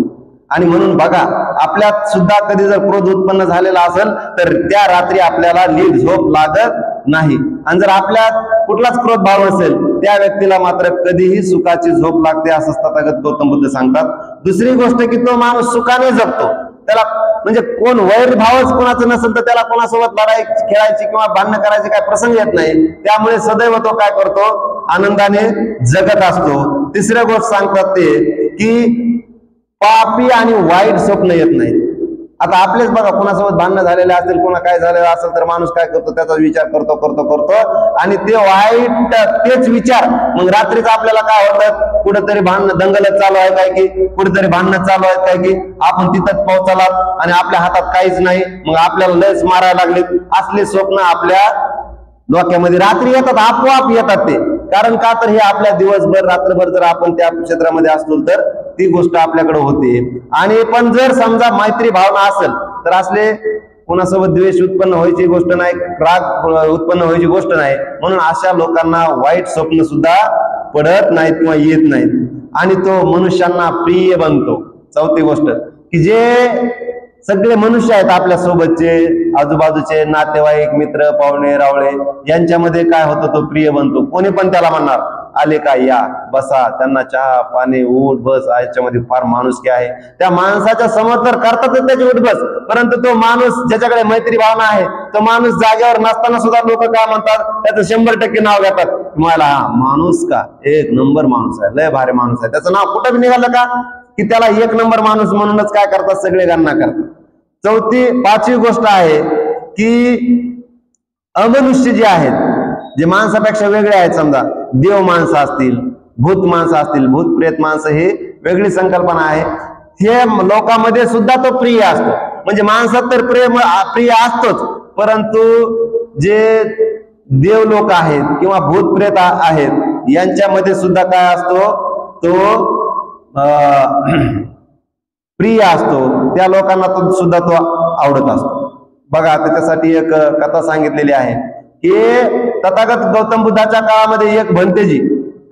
आणि म्हणून बघा, आपल्यात सुद्धा कधी जर क्रोध उत्पन्न झालेला असेल तर त्या रात्री आपल्याला नीट झोप लागत नाही. आणि जर आपल्यात कुठलाच क्रोध भाव असेल त्या व्यक्तीला मात्र कधीही सुखाची झोप लागते असं तथागत गौतम बुद्ध सांगतात. दुसरी गोष्ट की तो माणूस सुखाने जगतो. त्याला म्हणजे कोण वैर भावच कोणाचं नसेल तर त्याला कोणासोबत लढाई खेळायची किंवा भांडण करायची काय प्रसंग येत नाही. त्यामुळे सदैव तो काय करतो, आनंदाने जगत असतो. तिसऱ्या गोष्ट सांगतात ते की पापी आणि वाईट स्वप्न येत नाही. आता आपलेच बघा, कोणासोबत भांडण झालेले असेल, कोणा काय झालेलं असेल तर माणूस काय करतो, त्याचा विचार करतो आणि ते वाईट तेच विचार मग रात्रीच आपल्याला काय होतं, कुठेतरी भांडण दंगलच चालू आहे काय की, कुठेतरी भांडण चालू आहेत काय की, आपण तिथंच पोहोचलात आणि आपल्या हातात काहीच नाही, मग आपल्याला लयच मारायला लागले. असले स्वप्न आपल्या डोक्यामध्ये रात्री येतात, आपोआप येतात ते. कारण का, तर हे आपल्या दिवसभर रात्रभर जर आपण त्या क्षेत्रामध्ये असलो तर ती गोष्ट आपल्याकडे होते. आणि पण जर समजा मैत्री भावना असेल तर असले कोणासोबत द्वेष उत्पन्न व्हायची गोष्ट नाही, राग उत्पन्न व्हायची गोष्ट नाही. म्हणून अशा लोकांना वाईट स्वप्न सुद्धा पडत नाहीत किंवा येत नाहीत. आणि तो मनुष्यांना प्रिय बनतो. चौथी गोष्ट की जे सगळे मनुष्य आहेत आपल्या सोबतचे, आजूबाजूचे नातेवाईक, मित्र, पाहुणे रावळे यांच्यामध्ये काय होतं, तो प्रिय बनतो. कोणी पण त्याला म्हणणार आले का, या बसा, त्यांना चहा पाणी उठ बस, याच्यामध्ये फार माणुसकी आहे. त्या माणसाच्या समोर तर करतातच त्याची उठ बस, परंतु तो माणूस ज्याच्याकडे मैत्री भावना आहे, तो माणूस जागेवर नसताना सुद्धा लोक काय म्हणतात, त्याचं 100% नाव घेतात. तुम्हाला हा माणूस का एक नंबर माणूस आहे, लय भारी माणूस आहे, त्याचं नाव कुठं बी निघालं का की त्याला एक नंबर माणूस म्हणूनच काय करतात, सगळे गणना करतात. पाचवी गोष्ट आहे की अमनुष्य जे आहेत, जे माणसापेक्षा वेगळे आहेत, समजा देव माणसं असतील, भूत माणसं असतील, भूत प्रेत माणसं, हे वेगळी संकल्पना आहे. हे लोकांमध्ये सुद्धा तो प्रिय असतो. म्हणजे माणसात तर प्रिय असतोच, परंतु जे देव लोक आहेत किंवा भूत प्रेत आहेत, यांच्यामध्ये सुद्धा काय असतो, तो प्रिय असतो. त्या लोकांना तो सुद्धा तो आवडत असतो. बघा, त्याच्यासाठी एक कथा सांगितलेली आहे की तथागत गौतम बुद्धाच्या काळामध्ये एक भंतेजी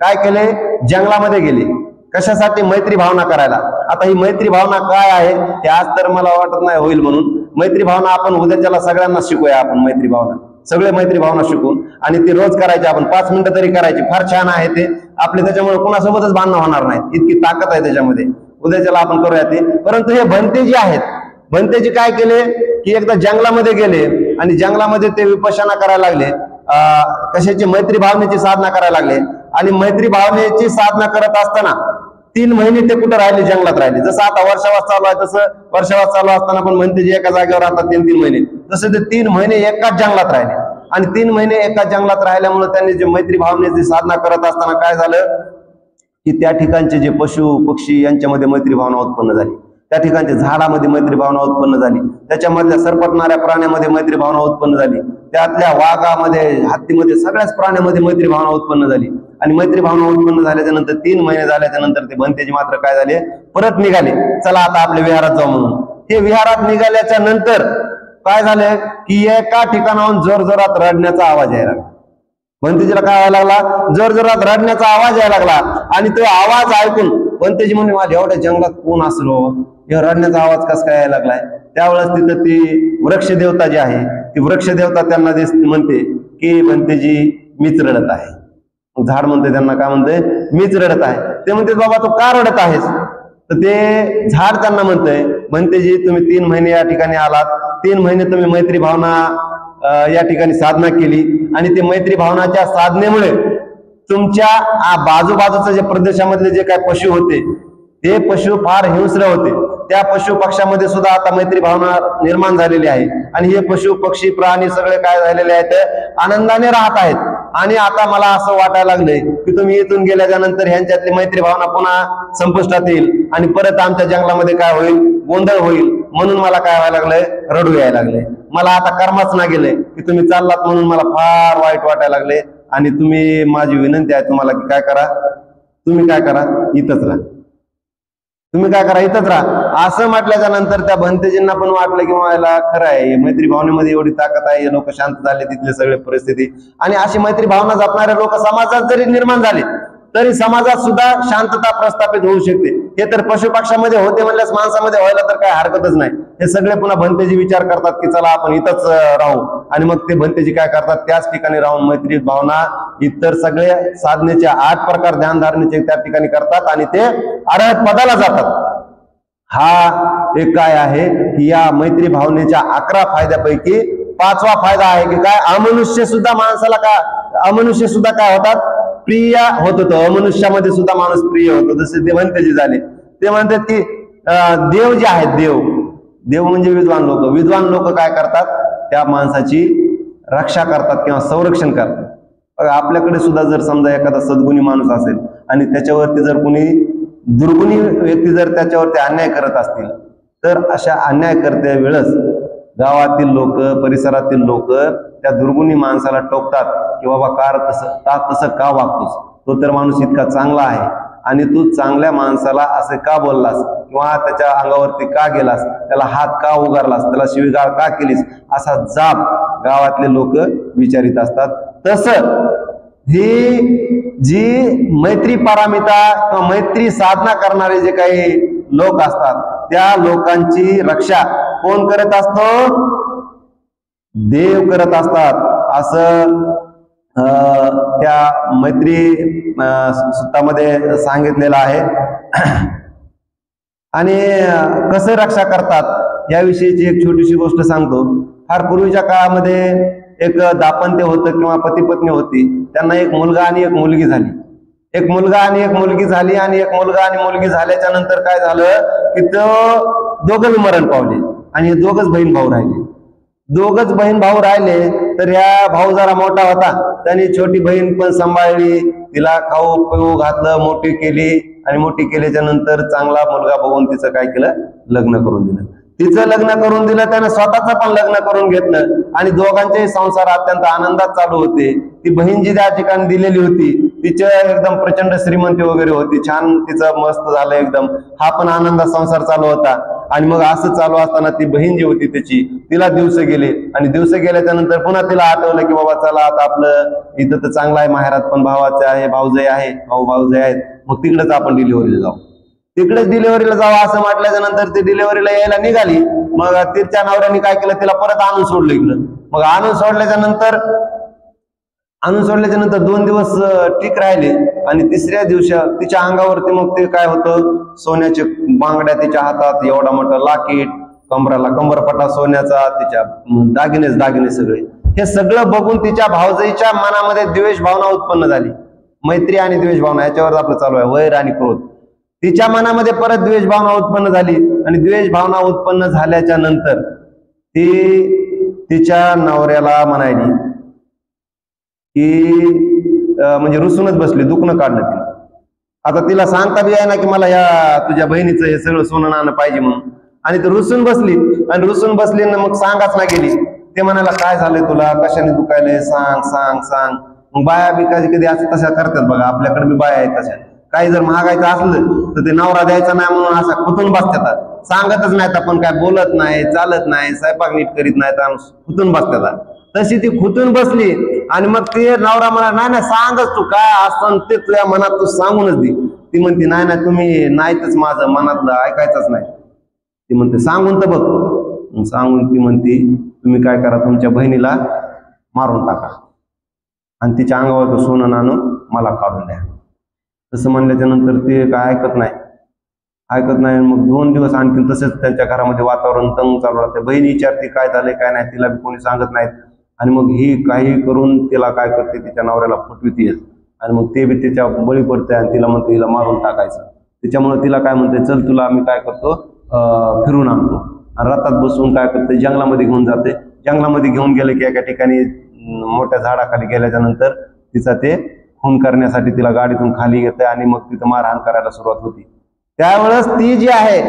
काय केले, जंगलामध्ये गेले. कशासाठी? मैत्री भावना करायला. आता ही मैत्री भावना काय आहे हे आज तर मला वाटत नाही होईल म्हणून. मैत्री भावना आपण उद्याच्याला सगळ्यांना शिकूया. आपण मैत्री भावना सगळे मैत्री भावना शिकून आणि ती रोज करायची. आपण 5 मिनिटं तरी करायची. फार छान आहे ते. आपले त्याच्यामुळे कोणासोबतच भांडणं होणार नाही, इतकी ताकद आहे त्याच्यामध्ये. उद्याच्याला आपण करूया ते. परंतु हे भंतेजी आहेत, भंतेजी काय केले की एकदा जंगलामध्ये गेले आणि जंगलामध्ये ते विपश्यना करायला लागले. कशाची? मैत्री भावनेची साधना करायला लागले. आणि मैत्री भावनेची साधना करत असताना 3 महिने ते कुठं राहिले? जंगलात राहिले. जसं आता वर्षावास चालू आहे तसं वर्षावास चालू असताना पण भंतेजी एका जागेवर राहतात 3-3 महिने, तसं ते 3 महिने एकाच जंगलात राहिले. आणि 3 महिने एकाच जंगलात राहिल्यामुळे त्यांनी जे मैत्री भावनेची साधना करत असताना काय झालं की त्या ठिकाणचे जे पशु पक्षी यांच्यामध्ये मैत्री भावना उत्पन्न झाली. त्या ठिकाणच्या झाडामध्ये मैत्री भावना उत्पन्न झाली. त्याच्यामधल्या सरपटणाऱ्या प्राण्यामध्ये मैत्री भावना उत्पन्न झाली. त्यातल्या वाघामध्ये, हत्तीमध्ये, सगळ्याच प्राण्यामध्ये मैत्री भावना उत्पन्न झाली. आणि मैत्री भावना उत्पन्न झाल्याच्या नंतर 3 महिने झाल्याच्या नंतर ते भंतेजी मात्र काय झाले, परत निघाले. चला आता आपल्या विहारात जाऊ म्हणून. हे विहारात निघाल्याच्या नंतर काय झालं की एका ठिकाणाहून जोरजोरात रडण्याचा आवाज यायला लागला. भंतेजीला काय व्हायला लागला? जोरजोरात रडण्याचा आवाज यायला लागला. आणि तो आवाज ऐकून भंतेजी म्हणे, माझ्या एवढ्या जंगलात कोण असलो, हे रडण्याचा आवाज कसा काय यायला लागलाय? त्यावेळेस तिथं ती वृक्ष देवता जी आहे, ती वृक्ष देवता त्यांना म्हणते की भंतेजी मीच रडत आहे. झाड म्हणते त्यांना, काय म्हणते? मीच रडत आहे. ते म्हणते, बाबा तू का रडत आहेस? तर ते झाड त्यांना म्हणतंय, भंतेजी तुम्ही 3 महिने या ठिकाणी आलात, 3 महिने तुम्ही मैत्री भावना या ठिकाणी साधना केली. आणि ते मैत्री भावनाच्या साधनेमुळे तुमच्या बाजूबाजूच्या जे प्रदेशामधले जे काही पशु होते, ते पशु फार हिंस्र होते. त्या पशु पक्ष्यामध्ये सुद्धा आता मैत्री भावना निर्माण झालेली आहे. आणि हे पशु पक्षी प्राणी सगळे काय झालेले आहेत, आनंदाने राहत आहेत. आणि आता मला असं वाटायला लागलंय की तुम्ही इथून गेल्याच्या नंतर ह्यांच्यातली मैत्री भावना पुन्हा संपुष्टात येईल आणि परत आमच्या जंगलामध्ये काय होईल, गोंधळ होईल. म्हणून मला काय व्हायला लागलंय, रडू यायला लागले. मला आता कर्मच ना गेले की तुम्ही चाललात म्हणून मला फार वाईट वाटायला लागले. आणि तुम्ही, माझी विनंती आहे तुम्हाला की काय करा, तुम्ही काय करा, इथंच राहा. तुम्ही काय करा, इथंच राहा. असं म्हटल्याच्या नंतर त्या भंतेजींना पण वाटलं की मला खरं आहे, मैत्री भावनेमध्ये एवढी ताकद आहे, लोक शांत झाले तिथले सगळे परिस्थिती. आणि अशी मैत्री भावना जपणारे लोक समाजात जरी निर्माण झाले तरी समाजात सुद्धा शांतता प्रस्थापित होऊ शकते. हे तर पशुपक्षामध्ये होते म्हणल्यास माणसामध्ये व्हायला तर काय हरकतच नाही. हे सगळे पुन्हा भंतेजी विचार करतात की चला आपण इथंच राहू. आणि मग ते भंतेजी काय करतात, त्याच ठिकाणी राहून मैत्री भावना इतर सगळे साधनेचे 8 प्रकार ध्यानधारणेचे त्या ठिकाणी करतात आणि ते अरहत पदाला जातात. हा एक काय आहे की या मैत्री भावनेच्या 11 फायद्यापैकी 5वा फायदा आहे की काय, अमनुष्य सुद्धा माणसाला अमनुष्य सुद्धा काय होतात, प्रिय होत होतं. अमनुष्यामध्ये सुद्धा माणूस प्रिय होतो. जसे ते भंतेजी झाले. ते म्हणतात की देव जे आहेत, देव म्हणजे विद्वान लोक. विद्वान लोक काय करतात, त्या माणसाची रक्षा करतात किंवा संरक्षण करतात. बघा, आपल्याकडे सुद्धा जर समजा एखादा सद्गुणी माणूस असेल आणि त्याच्यावरती जर कोणी दुर्गुणी व्यक्ती जर त्याच्यावरती अन्याय करत असतील, तर अशा अन्याय करते वेळेस गावातील लोक, परिसरातील लोक त्या दुर्गुणी माणसाला टोकतात की बाबा तसं का वागतोस, तो तर माणूस इतका चांगला आहे आणि तू चांगल्या माणसाला असे का बोललास किंवा त्याच्या अंगावरती का गेलास, त्याला हात का उगारलास, त्याला शिवीगाळ का केलीस, असा जाब गावातले लोक विचारित असतात. तसं ही जी मैत्री पारामिता किंवा मैत्री साधना करणारे जे काही लोक असतात, त्या लोकांची रक्षा कोण करत असतो, देव करत असतात. असं त्या मैत्री सुत्तामध्ये सांगितलेलं आहे. आणि कसं रक्षा करतात याविषयीची एक छोटीशी गोष्ट सांगतो. फार पूर्वीच्या काळामध्ये एक दाम्पत्य होतं किंवा पती पत्नी होती. त्यांना एक मुलगा आणि एक मुलगी झाली. एक मुलगा आणि एक मुलगी झाली आणि एक मुलगा आणि मुलगी झाल्याच्या नंतर काय झालं की तो दोघं मरण पावले आणि दोघच बहीण भाऊ राहिले. दोघच बहीण भाऊ राहिले तर या भाऊ जरा मोठा होता, त्याने छोटी बहीण पण सांभाळली, तिला खाऊ पिऊ घातलं, मोठी केली आणि मोठी केल्याच्या नंतर चांगला मुलगा बघून तिचं काय केलं, लग्न करून दिलं. तिचं लग्न करून दिलं, त्यानं स्वतःच पण लग्न करून घेतलं आणि दोघांचे संसार अत्यंत आनंदात चालू होते. ती बहीण जी त्या ठिकाणी दिलेली होती तिच्या एकदम प्रचंड श्रीमंती वगैरे होती, छान तिचं मस्त झालं एकदम, हा पण आनंदात संसार चालू होता. आणि मग असं चालू असताना ती बहीण जी होती त्याची, तिला दिवस गेले आणि दिवस गेल्याच्या नंतर पुन्हा तिला आठवलं की बाबा चला आता आपलं इथं तर चांगलं आहे, माहेरात पण भावाचे आहे, भाऊजाई आहे, भाऊ भाऊजाई आहेत, मग तिकडेच आपण डिलिव्हरीला जाऊ. तिकडेच डिलिव्हरीला जावं असं म्हटल्याच्या नंतर ती डिलिव्हरीला यायला निघाली. मग तिच्या नवऱ्याने काय केलं, तिला परत आणून सोडलं इकडं. मग आणून सोडल्याच्या नंतर 2 दिवस ठीक राहिले आणि तिसऱ्या दिवशी तिच्या अंगावरती मग ते काय होतं, सोन्याचे बांगड्या तिच्या हातात, एवढा मोठा लाकीट, कंबरपट्टा सोन्याचा, तिच्या दागिने सगळे. हे सगळं बघून तिच्या भावजाईच्या मनामध्ये द्वेष भावना उत्पन्न झाली. मैत्री आणि द्वेष भावना याच्यावर आपलं चालू आहे, वैर आणि क्रोध. तिच्या मनामध्ये परत द्वेष भावना उत्पन्न झाली आणि द्वेष भावना उत्पन्न झाल्याच्या नंतर ती तिच्या नवऱ्याला म्हणायली की म्हणजे रुसूनच बसली, दुखणं काढलं तिला. आता तिला सांगता बी आहे ना की मला या तुझ्या बहिणीचं हे सगळं सोनं नाणं पाहिजे म्हणून, आणि ती रुसून बसली ना मग सांगाच ना गेली. ते म्हणाला काय झालंय तुला, कशाने दुखायलंय, सांग सांग सांग. मग बाया बी कधी असं तशा करतात बघा, आपल्याकडे बी बाया आहेत तशा. काही जर महागायचं असलं तर ते नवरा द्यायचा नाही म्हणून असा खुतून बसतात, सांगतच नाहीत, आपण काय बोलत नाही, चालत नाही, स्वयंपाक नीट करीत नाहीत, खुतून बसतात. तशी ती खुतून बसली आणि मग ते नवरा म्हणा नाही सांगच तू काय असतं ते तुझ्या मनात तू सांगूनच दे. ती म्हणते नाही तुम्ही नाहीतच, माझं मनातलं ऐकायचंच नाही. ती म्हणते सांगून तर बघ. सांगून ती म्हणते तुम्ही काय करा, तुमच्या बहिणीला मारून टाका आणि तिच्या अंगावर सोनं नाणं मला काढून द्या. तसं म्हणल्याच्या नंतर ते काय ऐकत नाही. मग 2 दिवस आणखी तसेच त्यांच्या घरामध्ये वातावरण तंग चालू राहते. बहिणी विचारते काय झालंय काय नाही, तिला कोणी सांगत नाहीत. आणि मग ही काही करून तिला काय करते, तिच्या नवऱ्याला फटविते आणि मग ते बी तिच्या बळी पडते आणि तिला म्हणते हिला मारून टाकायचं. त्याच्यामुळे तिला काय म्हणते, चल तुला आम्ही काय करतो फिरून आणतो. आणि रथात बसून काय करते, जंगलामध्ये घेऊन जाते. जंगलामध्ये घेऊन गेले की एका ठिकाणी मोठ्या झाडाखाली गेल्याच्या नंतर तिचा ते खून करण्यासाठी तिला गाडीतून खाली घेते आणि मग तिथं मारहाण करायला सुरुवात होती. त्यावेळेस ती जी आहे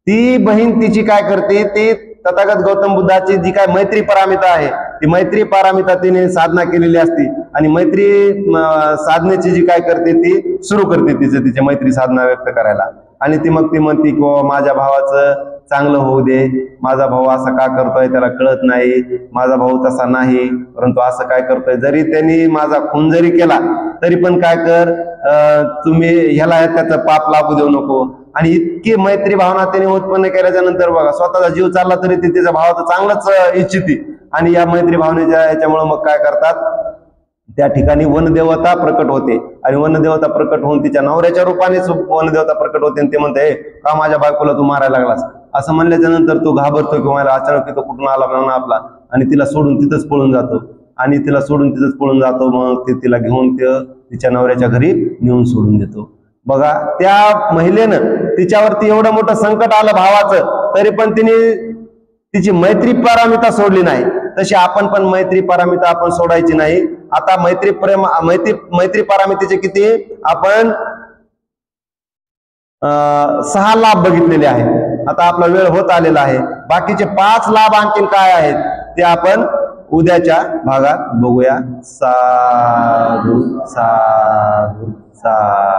ती बहीण तिची काय करते, ती तथागत गौतम बुद्धाची जी काय मैत्री पारमिता आहे ती मैत्री पारमिता तिने साधना केलेली असती आणि मैत्री साधनेची जी काय करते ती सुरू करते तिची मैत्री साधना व्यक्त करायला. आणि ती म्हणते की माझ्या भावाचं चांगलं होऊ दे, माझा भाऊ असं का करतोय त्याला कळत नाही, माझा भाऊ तसा नाही, परंतु असं काय करतोय, जरी त्यांनी माझा खून जरी केला तरी पण काय कर, तुम्ही ह्याला त्याचं पाप लागू देऊ नको. आणि इतकी मैत्री भावना त्याने उत्पन्न केल्याच्या नंतर बघा स्वतःचा जीव चालला तरी ती तिच्या भावाचं चांगलंच इच्छिती. आणि या मैत्री भावनेच्या याच्यामुळे मग काय करतात, त्या ठिकाणी वनदेवता प्रकट होते आणि वनदेवता प्रकट होऊन तिच्या नवऱ्याच्या रूपानेच वनदेवता प्रकट होते. आणि ते म्हणते का माझ्या बायकोला तू मारायला लागलास, असं म्हणल्याच्या नंतर तो घाबरतो की मला अचानक तिथं कुठून आला म्हणून आपला, आणि तिला सोडून तिथंच पळून जातो. मग ते तिला घेऊन तिच्या नवऱ्याच्या घरी नेऊन सोडून देतो. बघा त्या महिलेनं तिच्यावरती एवढं मोठं संकट आलं भावाचं, तरी पण तिने तिची मैत्री पारमिता सोडली नाही. तशी आपण पण मैत्री पारमिता आपण सोडायची नाही. आता मैत्री पारमितेचे किती आपण 6 लाभ बघितलेले आहेत. आता आपला वेळ होत आलेला आहे. बाकीचे 5 लाभ आणखीन काय आहेत ते आपण उद्याच्या भागात बघूया. साधू साधू साधू.